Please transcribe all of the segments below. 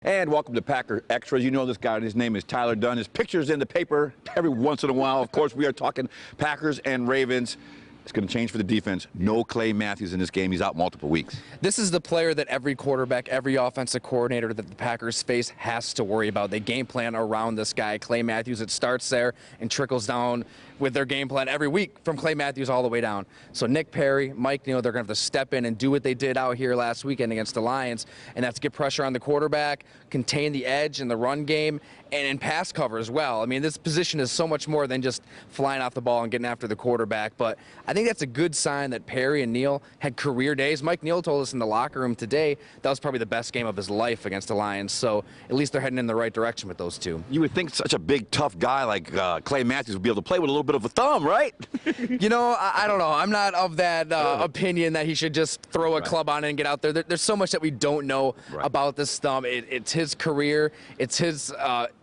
And welcome to Packer Extras. You know this guy, his name is Tyler Dunne. His picture's in the paper every once in a while. Of course, we are talking Packers and Ravens. It's going to change for the defense. No Clay Matthews in this game. He's out multiple weeks. This is the player that every quarterback, every offensive coordinator that the Packers face has to worry about. They game plan around this guy, Clay Matthews. It starts there and trickles down with their game plan every week from Clay Matthews all the way down. So Nick Perry, Mike Neal, they're going to have to step in and do what they did out here last weekend against the Lions, and that's get pressure on the quarterback, contain the edge in the run game, and in pass cover as well. I mean, this position is so much more than just flying off the ball and getting after the quarterback, but I think that's a good sign that Perry and Neal had career days. Mike Neal told us in the locker room today that was probably the best game of his life against the Lions, so at least they're heading in the right direction with those two. You would think such a big, tough guy like Clay Matthews would be able to play with a little bit of a thumb, right? You know, I don't know. I'm not of that opinion that he should just throw a club on it and get out there. There's so much that we don't know about this thumb. It's his career. It's his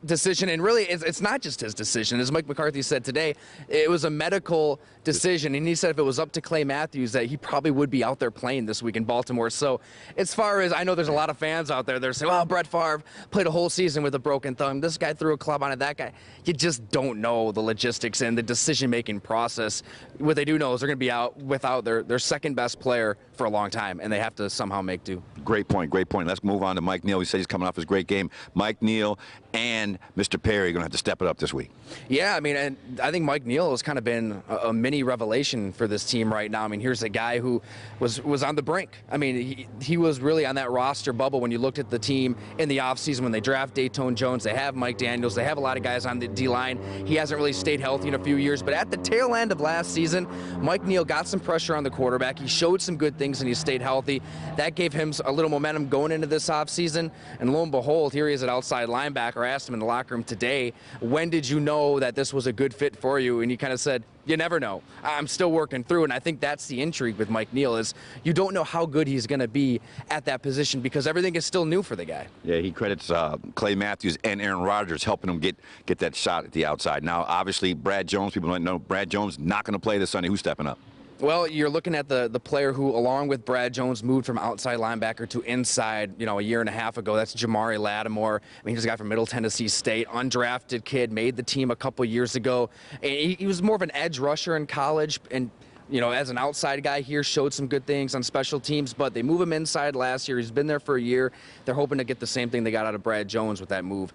decision. And really, it's not just his decision. As Mike McCarthy said today, it was a medical decision. And he said if it was up to Clay Matthews that he probably would be out there playing this week in Baltimore. So as far as I know, there's a lot of fans out there that are saying, well, Brett Favre played a whole season with a broken thumb. This guy threw a club on it, that guy. You just don't know the logistics and the decision-making process. What they do know is they're going to be out without their second-best player for a long time, and they have to somehow make do. Great point, great point. Let's move on to Mike Neal. He said he's coming off his great game. Mike Neal and Mr. Perry are going to have to step it up this week. Yeah, I mean, and I think Mike Neal has kind of been a mini revelation for this team right now. I mean, here's a guy who was on the brink. I mean, he was really on that roster bubble when you looked at the team in the offseason when they draft Dayton Jones. They have Mike Daniels. They have a lot of guys on the D-line. He hasn't really stayed healthy in a few years, but at the tail end of last season, Mike Neal got some pressure on the quarterback. He showed some good things and he stayed healthy. That gave him a little momentum going into this offseason, and lo and behold, here he is at outside linebacker. I asked him in the locker room today, when did you know that this was a good fit for you? And he kind of said, you never know. I'm still working through, and I think that's the intrigue with Mike Neal is you don't know how good he's going to be at that position because everything is still new for the guy. Yeah, he credits Clay Matthews and Aaron Rodgers helping him get that shot at the outside. Now, obviously, Brad Jones, people don't know, Brad Jones not going to play this Sunday. Who's stepping up? Well, you're looking at the player who, along with Brad Jones, moved from outside linebacker to inside, you know, a year and a half ago. That's Jamari Lattimore. I mean, he's a guy from Middle Tennessee State, undrafted kid, made the team a couple years ago. And he was more of an edge rusher in college, and you know, as an outside guy here, showed some good things on special teams, but they move him inside last year. He's been there for a year. They're hoping to get the same thing they got out of Brad Jones with that move.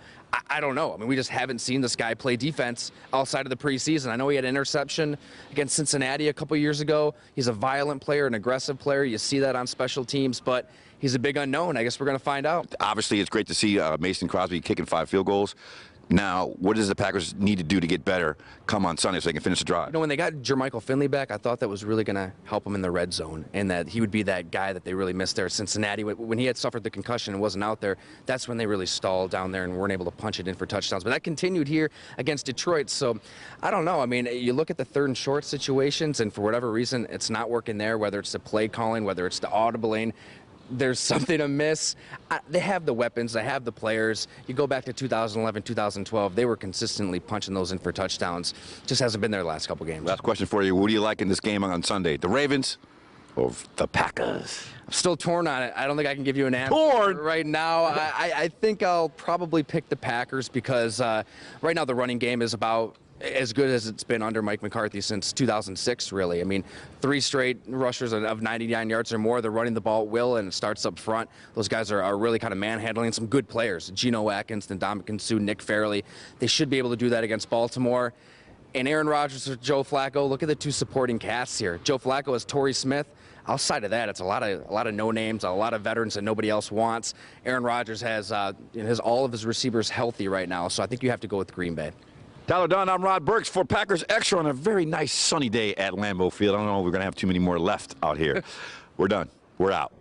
I don't know. I mean, we just haven't seen this guy play defense outside of the preseason. I know he had an interception against Cincinnati a couple years ago. He's a violent player, an aggressive player. You see that on special teams, but he's a big unknown. I guess we're going to find out. Obviously, it's great to see Mason Crosby kicking 5 field goals. Now, what does the Packers need to do to get better come on Sunday so they can finish the drive? You know, when they got Jermichael Finley back, I thought that was really going to help him in the red zone and that he would be that guy that they really missed there at Cincinnati. When he had suffered the concussion and wasn't out there, that's when they really stalled down there and weren't able to punch it in for touchdowns. But that continued here against Detroit. So, I don't know. I mean, you look at the third and short situations, and for whatever reason, it's not working there, whether it's the play calling, whether it's the audibling. There's something amiss. They have the weapons. They have the players. You go back to 2011, 2012, they were consistently punching those in for touchdowns. Just hasn't been there the last couple games. Last question for you. What do you like in this game on Sunday? The Ravens or the Packers? I'm still torn on it. I don't think I can give you an answer right now. I think I'll probably pick the Packers because right now the running game is about as good as it's been under Mike McCarthy since 2006, really. I mean, 3 straight rushers of 99 yards or more. They're running the ball at will, and it starts up front. Those guys are really kind of manhandling some good players. Geno Atkins, Ndamukong Suh, Nick Fairley. They should be able to do that against Baltimore. And Aaron Rodgers or Joe Flacco, look at the 2 supporting casts here. Joe Flacco has Torrey Smith. Outside of that, it's a lot of no names, a lot of veterans that nobody else wants. Aaron Rodgers has all of his receivers healthy right now, so I think you have to go with Green Bay. Tyler Dunne, I'm Rod Burks for Packers Extra on a very nice sunny day at Lambeau Field. I don't know if we're going to have too many more left out here. We're done. We're out.